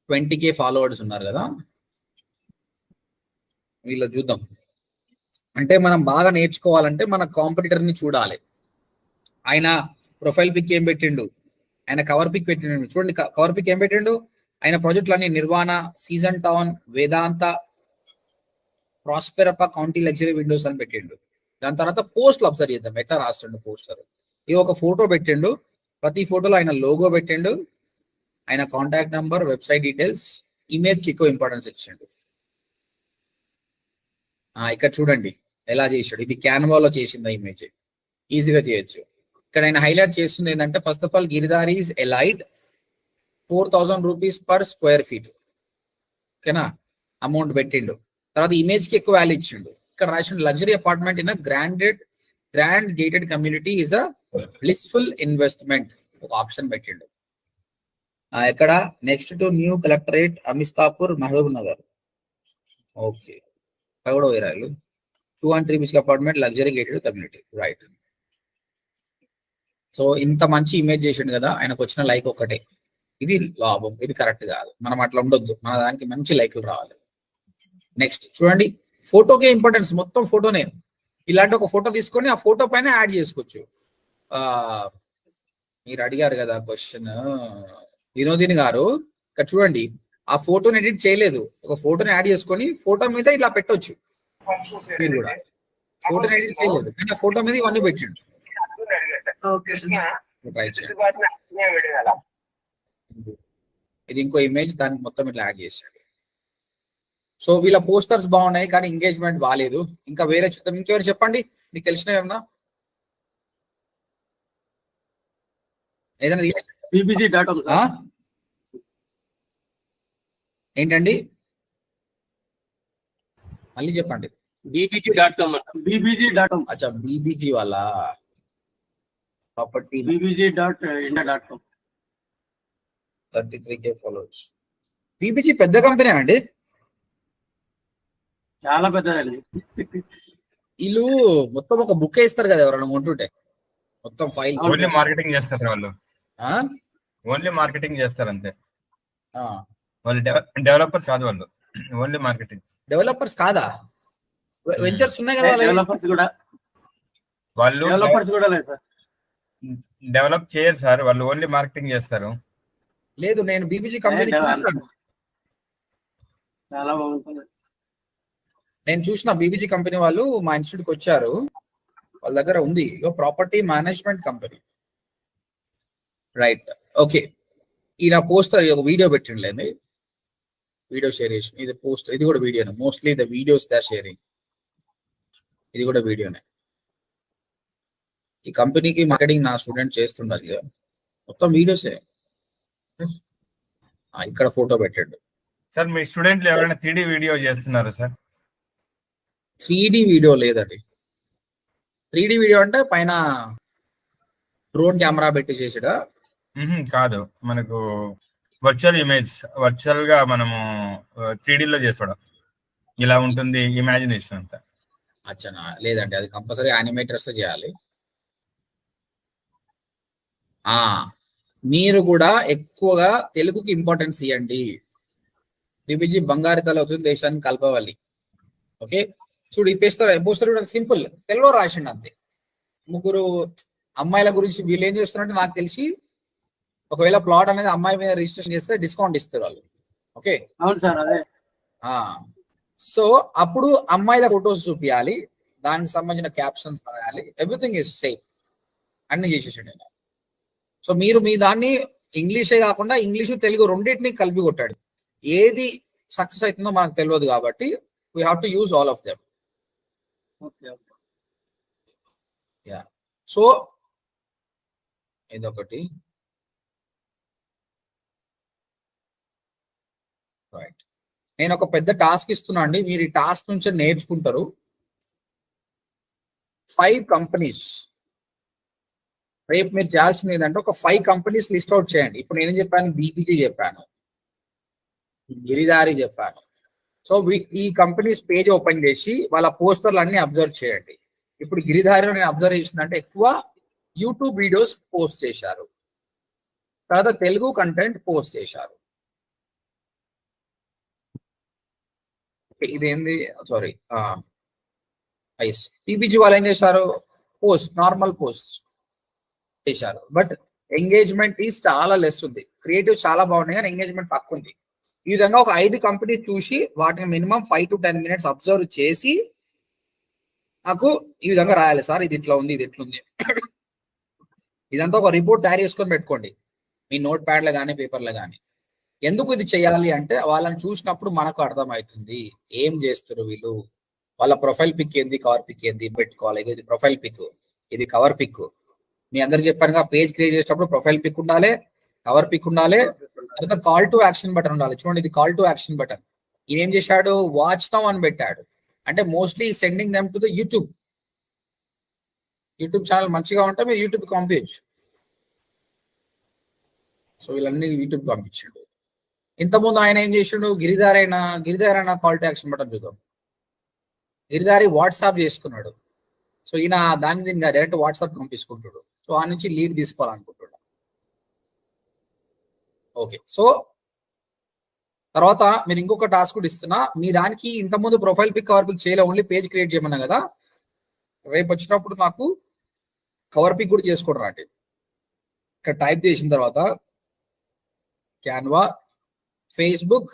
20K followers ఉన్నారు కదా, వీళ్ళ చూద్దాం. అంటే మనం బాగా నేర్చుకోవాలంటే మన కాంపిటీటర్ ని చూడాలి. ఆయన ప్రొఫైల్ పిక్ ఏం పెట్టిండు, ఆయన కవర్ పిక్ పెట్టిండు. చూడండి, కవర్ పిక్ ఏం పెట్టిండు, ఆయన ప్రాజెక్టులన్నీ నిర్వాణ, సీజన్ టౌన్, వేదాంత, ప్రాస్పెరప, కౌంటీ లగ్జరీ విండోస్ అని పెట్టిండు. దాని తర్వాత పోస్ట్లు అబ్జర్వ్ చేద్దాం ఎట్లా రాస్తుండు పోస్టర్. ఇది ఒక ఫోటో పెట్టిండు, ప్రతి ఫోటోలో ఆయన లోగో పెట్టిండు, ఆయన contact number, website details, image కి ఎక్కువ ఇంపార్టెన్స్ ఇచ్చిండు. ఇక్కడ చూడండి ఎలా చేశాడు. ఇది క్యాన్వాలో చేసింది ఇమేజ్, ఈజీగా చేయొచ్చు. ఇక్కడ ఆయన హైలైట్ చేస్తుంది ఏంటంటే, first of all Giridhari is elite 4,000 rupees per square feet. ఓకేనా, అమౌంట్ పెట్టిండు. తర్వాత ఇమేజ్ కి ఎక్కువ వాల్యూ ఇచ్చిండు. ఇక్కడ రాసిండు, luxury apartment in grand gated community is a blissful investment, ఒక ఆప్షన్ పెట్టిండు. ఇక్కడ next to new collectorate, Amistapur, Mahabubnagar. Okay, అక్కడ కూడా వేరాలు. 2 and 3 BHK apartment, luxury gated community. Right. So ఇంత మంచి ఇమేజ్ చేసిండు కదా, ఆయనకు వచ్చిన లైక్ ఒకటే. ఇది లాభం, ఇది కరెక్ట్ కాదు. మనం అట్లా ఉండొద్దు, మన దానికి మంచి లైక్లు రావాలి. నెక్స్ట్ చూడండి, ఫోటోకే ఇంపార్టెన్స్, మొత్తం ఫోటోనే. ఇలాంటి ఒక ఫోటో తీసుకొని ఆ ఫోటో పైన యాడ్ చేసుకోవచ్చు. మీరు అడిగారు కదా క్వశ్చన్, వినోదిని గారు, ఇక్కడ చూడండి, ఆ ఫోటోని ఎడిట్ చేయలేదు, ఒక ఫోటోని యాడ్ చేసుకొని ఫోటో మీద ఇట్లా పెట్టొచ్చు. మీరు కూడా ఫోటోని ఎడిట్ చేయలేదు, కానీ ఆ ఫోటో మీద ఇవన్నీ పెట్టండి. ఇది ఇంకో ఇమేజ్, దానికి మొత్తం ఇట్లా యాడ్ చేశాడు. సో వీళ్ళ పోస్టర్స్ బాగున్నాయి, కానీ ఎంగేజ్మెంట్ బాగాలేదు. ఇంకా వేరే చూద్దాం. ఇంకెవరు చెప్పండి, మీకు తెలిసినవి ఏమన్నా? ఏదైనా ఏంటండి? మళ్ళీ చెప్పండి. bbg.com bbg.com అచ్చా, బీబీజీ వాళ్ళ property bbg.india.com 33K followers. BBG పెద్ద కంపెనీ అండి. చాలా పెద్దదండి. వీళ్ళు మొత్తం ఒక బుక్ ఇస్తారు కదా ఎవరైనా కొంటుంటే, మొత్తం ఫైల్స్. ఓన్లీ మార్కెటింగ్ చేస్తారు సార్ వాళ్ళు. ఓన్లీ మార్కెటింగ్ చేస్తారు అంతే. వాళ్ళు డెవలపర్స్ కాదు, వాళ్ళు ఓన్లీ మార్కెటింగ్. డెవలపర్స్ కాదా? వెంచర్స్ ఉన్నాయి కదా డెవలపర్స్ కూడా వాళ్ళు లేదు సార్. డెవలప్ చేయరు సార్, వాళ్ళు ఓన్లీ మార్కెటింగ్ చేస్తారు. లేదు, నేను బీబీజీ కంపెనీ చూసాను. చాలా బాగుంటుంది. నేను చూసిన బీబీజీ కంపెనీ వాళ్ళు మా ఇన్స్టిట్యూట్కి వచ్చారు. వాళ్ళ దగ్గర ఉంది property management company. Right, okay. ఈయన పోస్టర్ ఒక వీడియో పెట్టిండలేదు, వీడియో షేర్ చేసి. ఇది పోస్ట్, ఇది కూడా వీడియోనే. Mostly the videos they are sharing. ఇది కూడా వీడియోనే. ఈ కంపెనీకి మార్కెటింగ్ నా స్టూడెంట్ చేస్తుండాలి, మొత్తం వీడియోసే. ఇక్కడ ఫోటో పెట్టాడు సార్. మీ స్టూడెంట్లు ఎవరైనా 3D వీడియో చేస్తున్నారా సార్? 3D వీడియో లేదండి. 3D వీడియో అంటే పైన డ్రోన్ కెమెరా పెట్టి చేసాడా? కాదు, మనకు వర్చువల్ ఇమేజ్, వర్చువల్ గా మనము 3D లో చేసుకోవడం. ఇలా ఉంటుంది ఇమాజినేషన్ అంతా. అచ్చనా, లేదండి, అది కంపల్సరీ యానిమేటర్స్ చేయాలి. మీరు కూడా ఎక్కువగా తెలుగుకి ఇంపార్టెన్స్ ఇవ్వండి. బీబీజీ బంగారు తల అవుతుంది, దేశాన్ని కలపవాలి. ఓకే, చూడు ఈ పోస్టర్ కూడా సింపుల్, తెలుగులో రాసిండి అంతే. ముగ్గురు అమ్మాయిల గురించి వీళ్ళు ఏం చేస్తున్నారంటే, నాకు తెలిసి ఒకవేళ ప్లాట్ అనేది అమ్మాయి మీద రిజిస్ట్రేషన్ చేస్తే డిస్కౌంట్ ఇస్తారు వాళ్ళు. ఓకే, అవును సార్, అదే. సో అప్పుడు అమ్మాయిల ఫొటోస్ చూపించాలి, దానికి సంబంధించిన క్యాప్షన్స్ రాయాలి, ఎవ్రీథింగ్ ఇస్ సేమ్, అన్ని చేసేసాడు ఆయన. సో మీరు మీ దాన్ని ఇంగ్లీషే కాకుండా ఇంగ్లీషు తెలుగు రెండింటిని కలిపి కొట్టాడు. ఏది సక్సెస్ అవుతుందో మనకు తెలియదు కాబట్టి we have to use all of them. So ఇదొకటి. రైట్, నేను ఒక పెద్ద టాస్క్ ఇస్తున్నా అండి, మీరు ఈ టాస్క్ నుంచి నేర్చుకుంటారు. 5 కంపెనీస్ రేపు మీరు చేయాల్సింది ఏంటంటే, ఒక 5 కంపెనీస్ లిస్ట్ అవుట్ చేయండి. ఇప్పుడు నేను చెప్పాను, బీబీజీ చెప్పాను, గిరిదారి చెప్పాను. సో ఈ కంపెనీస్ పేజ్ ఓపెన్ చేసి వాళ్ళ పోస్టర్లు అన్ని అబ్జర్వ్ చేయండి. ఇప్పుడు గిరిదారిలో నేను అబ్జర్వ్ చేసిందంటే ఎక్కువ యూట్యూబ్ వీడియోస్ పోస్ట్ చేశారు, తర్వాత తెలుగు కంటెంట్ పోస్ట్ చేశారు. ఇదేంది, సారీ, ఐస్. బీబీజీ వాళ్ళు ఏం చేశారు, పోస్ట్, నార్మల్ పోస్ట్ చేశారు, బట్ ఎంగేజ్మెంట్ ఈజ్ చాలా లెస్ ఉంది. క్రియేటివ్ చాలా బాగున్నాయి కానీ ఎంగేజ్మెంట్ తక్కువ ఉంది. ఈ విధంగా ఒక 5 కంపెనీస్ చూసి వాటిని మినిమం 5 to 10 minutes అబ్జర్వ్ చేసి నాకు ఈ విధంగా రాయాలి సార్, ఇది ఇట్లా ఉంది, ఇది ఎట్లుంది. ఇదంతా ఒక రిపోర్ట్ తయారు చేసుకొని పెట్టుకోండి మీ నోట్ ప్యాడ్లో కానీ పేపర్లో కానీ. ఎందుకు ఇది చేయాలి అంటే, వాళ్ళని చూసినప్పుడు మనకు అర్థమవుతుంది ఏం చేస్తారు వీళ్ళు, వాళ్ళ ప్రొఫైల్ పిక్ ఏంది, కవర్ పిక్ ఏంది పెట్టుకోవాలి. ఇది ప్రొఫైల్ పిక్, ఇది కవర్ పిక్. మీ అందరికి చెప్పానుగా, పేజ్ క్రియేట్ చేసేటప్పుడు ప్రొఫైల్ పిక్ ఉండాలి, కవర్ పిక్ ఉండాలి, తర్వాత కాల్ టు యాక్షన్ బటన్ ఉండాలి. చూడండి, ఇది కాల్ టు యాక్షన్ బటన్. ఈయన ఏం చేశాడు, వాచ్ నౌ అని పెట్టాడు. అంటే mostly sending them to the YouTube channel. మంచిగా ఉంటే మీరు యూట్యూబ్ పంపించచ్చు. సో వీళ్ళన్నీ యూట్యూబ్ పంపించాడు. ఇంతకుముందు ఆయన ఏం చేసిండు, గిరిదారైనా కాల్ టు యాక్షన్ బటన్ చూద్దాం. గిరిదారి వాట్సాప్ చేసుకున్నాడు. సో ఈయన దాని దీనిగా డైరెక్ట్ వాట్సాప్ పంపించుకుంటాడు. సో ఆ నుంచి లీడ్ తీసుకోవాలనుకుంటున్నాడు. ఓకే, సో తర్వాత మీరు ఇంకొక టాస్క్ కూడా ఇస్తున్నా. మీ దానికి ఇంతకుముందు ప్రొఫైల్ పిక్, కవర్ పిక్ చేయలే, ఓన్లీ పేజ్ క్రియేట్ చేయమన్నా కదా. రేపు వచ్చినప్పుడు నాకు కవర్ పిక్ కూడా చేసుకోవడం రండి. ఇక్కడ టైప్ చేసిన తర్వాత క్యాన్వా ఫేస్బుక్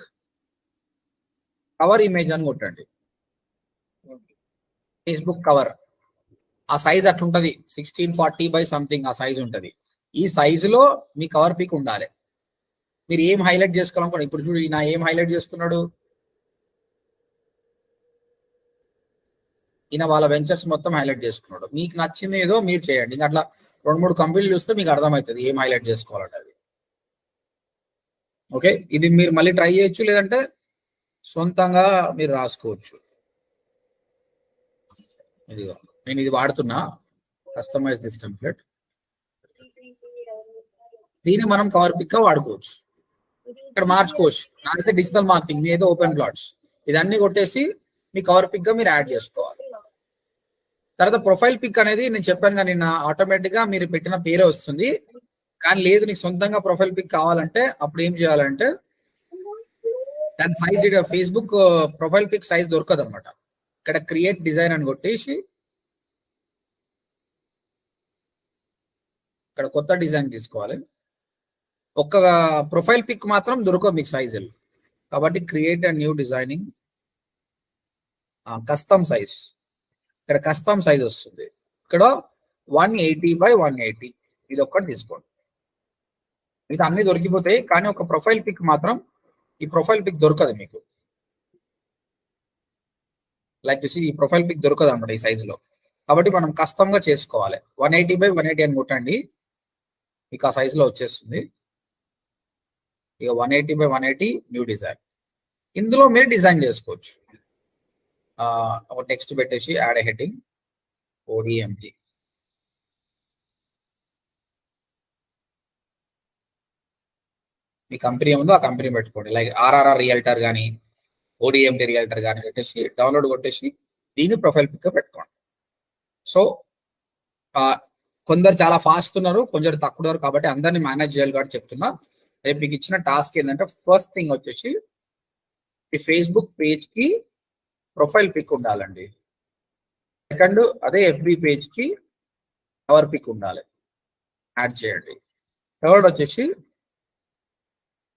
కవర్ ఇమేజ్ అని కొట్టండి. ఫేస్బుక్ కవర్ ఆ సైజ్ అట్లుంటది, 1640 by సంథింగ్ ఆ సైజ్ ఉంటది. ఈ సైజులో మీ కవర్ పిక్ ఉండాలి. మీరు ఏం హైలైట్ చేసుకోవాలనుకోండి. ఇప్పుడు చూడు, నా ఏం హైలైట్ చేసుకున్నాడు, ఈయన వాళ్ళ వెంచర్స్ మొత్తం హైలైట్ చేసుకున్నాడు. మీకు నచ్చింది ఏదో మీరు చేయండి. ఇంకా అట్లా 2-3 కంపెనీలు చూస్తే మీకు అర్థమవుతుంది ఏం హైలైట్ చేసుకోవాలంటే. ఓకే, ఇది మీరు మళ్ళీ ట్రై చేయొచ్చు, లేదంటే సొంతంగా మీరు రాసుకోవచ్చు. ఇదిగో నేను ఇది వాడుతున్నా, కస్టమైజ్ దిస్ టెంప్లెట్. దీన్ని మనం కవర్ పిక్ గా వాడుకోవచ్చు, ఇక్కడ మార్చుకోవచ్చు. నాకైతే డిజిటల్ మార్కెటింగ్, మీ ఏదో ఓపెన్ ప్లాట్స్, ఇదన్నీ కొట్టేసి మీ కవర్ పిక్ గా మీరు యాడ్ చేసుకోవాలి. తర్వాత ప్రొఫైల్ పిక్ అనేది నేను చెప్పాను కానీ నిన్న, ఆటోమేటిక్ గా మీరు పెట్టిన పేరే వస్తుంది. కానీ లేదు నీకు సొంతంగా ప్రొఫైల్ పిక్ కావాలంటే అప్పుడు ఏం చేయాలంటే దాని size, Facebook profile pic size దొరకదు అనమాట. ఇక్కడ క్రియేట్ డిజైన్ అని కొట్టేసి ఇక్కడ కొత్త డిజైన్ తీసుకోవాలి. ఒక్క ప్రొఫైల్ పిక్ మాత్రం దొరకదు మీకు సైజులు, కాబట్టి create and new designing, custom size. ఇక్కడ కస్టమ్ సైజ్ వస్తుంది, ఇక్కడ 180x180 ఇది ఒక్కటి తీసుకోండి. ఇది అన్ని దొరికిపోతాయి, కానీ ఒక ప్రొఫైల్ పిక్ మాత్రం, ఈ ప్రొఫైల్ పిక్ దొరకదు మీకు. లైక్ ఈ ప్రొఫైల్ పిక్ దొరకదు అనమాట ఈ సైజులో, కాబట్టి మనం కస్టమ్ గా చేసుకోవాలి. 180x180 అని కొట్టండి, మీకు ఆ సైజులో వచ్చేస్తుంది. ఇక 180x180 న్యూ డిజైన్. ఇందులో మీరు డిజైన్ చేసుకోవచ్చు. ఒక టెక్స్ట్ పెట్టేసి యాడ్ హెడ్డింగ్ ODMG. మీ కంపెనీ ఏముందో ఆ కంపెనీ పెట్టుకోండి, లైక్ RRR రియల్టర్ కానీ ODMD రియల్టర్ కానీ పెట్టేసి డౌన్లోడ్ కొట్టేసి దీన్ని ప్రొఫైల్ పిక్ పెట్టుకోండి. సో కొందరు చాలా ఫాస్ట్ ఉన్నారు, కొందరు తక్కువ ఉన్నారు, కాబట్టి అందరినీ మేనేజ్ చేయాలి కాబట్టి చెప్తున్నా. రేపు మీకు ఇచ్చిన టాస్క్ ఏంటంటే ఫస్ట్ థింగ్ వచ్చేసి ఈ ఫేస్బుక్ పేజ్ కి ప్రొఫైల్ పిక్ ఉండాలండి. సెకండ్ అదే FB పేజ్ కి కవర్ పిక్ ఉండాలి, యాడ్ చేయండి. థర్డ్ వచ్చేసి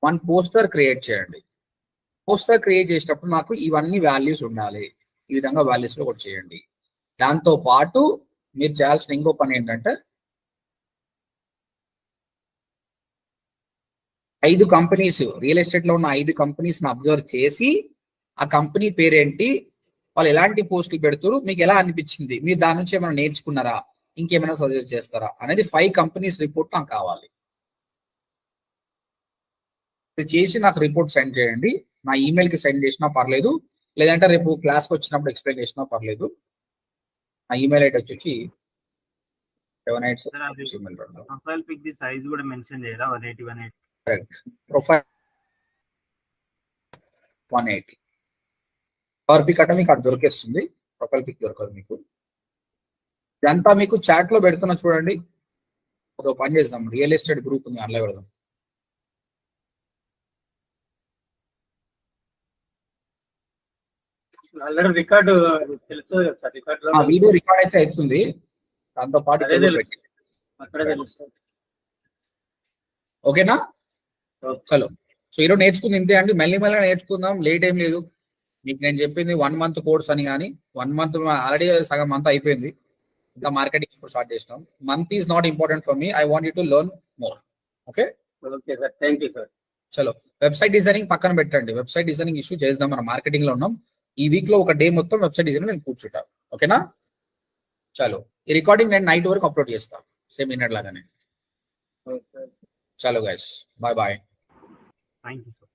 1 పోస్టర్ క్రియేట్ చేయండి. పోస్టర్ క్రియేట్ చేసినప్పుడు నాకు ఇవన్నీ వాల్యూస్ ఉండాలి, ఈ విధంగా వాల్యూస్ లో కూడా చేయండి. దాంతో పాటు మీరు చేయాల్సిన ఇంకో పని ఏంటంటే 5 కంపెనీస్, రియల్ ఎస్టేట్ లో ఉన్న 5 కంపెనీస్ ని అబ్జర్వ్ చేసి ఆ కంపెనీ పేరేంటి, వాళ్ళు ఎలాంటి పోస్టులు పెడుతున్నారు, మీకు ఎలా అనిపించింది, మీరు దాని నుంచి ఏమైనా నేర్చుకున్నారా, ఇంకేమైనా సజెస్ట్ చేస్తారా అనేది 5 కంపెనీస్ రిపోర్ట్ నాకు కావాలి. ఇది చేసి నాకు రిపోర్ట్ సెండ్ చేయండి. నా ఈమెయిల్ కి సెండ్ చేసినా పర్లేదు, లేదంటే రేపు క్లాస్కి వచ్చినప్పుడు ఎక్స్ప్లెయిన్ చేసినా పర్లేదు. నా ఈమెయిల్ ఐడి వచ్చేసి 786 ప్రొఫైల్ పిక్ ది సైజ్ కూడా మెన్షన్ చేయరా? 180 ప్రొఫైల్ 180 కవర్ పిక్ అంటే మీకు అక్కడ దొరికేస్తుంది, ప్రొఫైల్ పిక్ దొరకదు మీకు. ఇదంతా మీకు చాట్ లో పెడుతున్నా చూడండి. ఒక పని చేద్దాం, రియల్ ఎస్టేట్ గ్రూప్ ఉంది, అందులో పెడదాం. ఆల్రెడీ రికార్డు తెలుసు సార్, రికార్డ్ ఆ వీడియో రికార్డ్ అయితే అవుతుంది, దాంతో పాటు అక్కడే తెలుస్తుంది. ఓకేనా? చలో, సో ఈరోజు నేర్చుకుంది ఇంతే అండి. మళ్ళీ నేర్చుకుందాం, లేట్ ఏం లేదు. మీకు నేను చెప్పింది 1 month కోర్స్ అని, కానీ 1 month ఆల్రెడీ సగం మంత్ అయిపోయింది, ఇంకా మార్కెటింగ్ ఇప్పుడు స్టార్ట్ చేసినాం. Month is not important for me, I want you to learn more. Okay okay sir, thank you sir. చలో, వెబ్సైట్ డిజైనింగ్ పక్కన పెట్టండి, వెబ్సైట్ డిజైనింగ్ ఇష్యూ చేద్దాం, మనం మార్కెటింగ్ లో ఉన్నాం. ఈ వీక్ లో ఒక డే మొత్తం వెబ్సైట్ డిజైన్ నేను కూర్చుంటాను. ఓకేనా? చలో, ఈ రికార్డింగ్ నేను నైట్ వరకు అప్లోడ్ చేస్తాను, సేమ్ మినిట్ లాగానే. చలో guys, bye bye. Thank you sir.